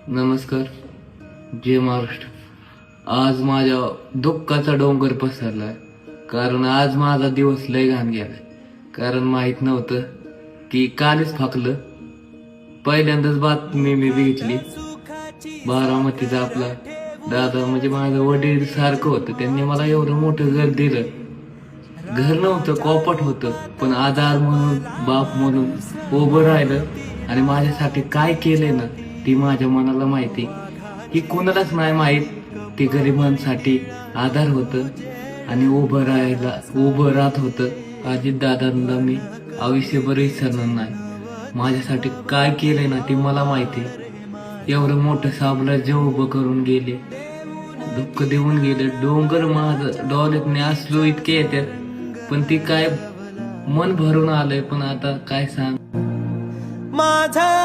नमस्कार. जय महाराष्ट्र. आज माझ्या दुःखाचा डोंगर पसरलाय, कारण आज माझा दिवस लय घाण गेलाय. कारण माहित नव्हतं की कालच फाकलं. पहिल्यांदाच बातमी मी बघितली. बारामतीचा आपला दादा म्हणजे माझं वडील सारखं होतं. त्यांनी मला एवढं मोठं घर दिलं. घर नव्हतं, कॉपट होतं, पण आधार म्हणून, बाप म्हणून उभं राहिलं. आणि माझ्यासाठी काय केलंय ना, ती माझ्या मनाला माहिती. ही कोणालाच नाही माहित. ती गरिबांसाठी आधार होतं आणि उभं राहत होतं. अजित दादांना मी आयुष्यभर विसरणार नाही. माझ्यासाठी काय केलंय ना, ती मला माहिती. एवढं मोठं साम्राज्य उभं करून गेले, दुःख देऊन गेले. डोंगर माझं डोळ्यातने असलो इतके येतात, पण ती काय मन भरून आलंय. पण आता काय सांग. माझा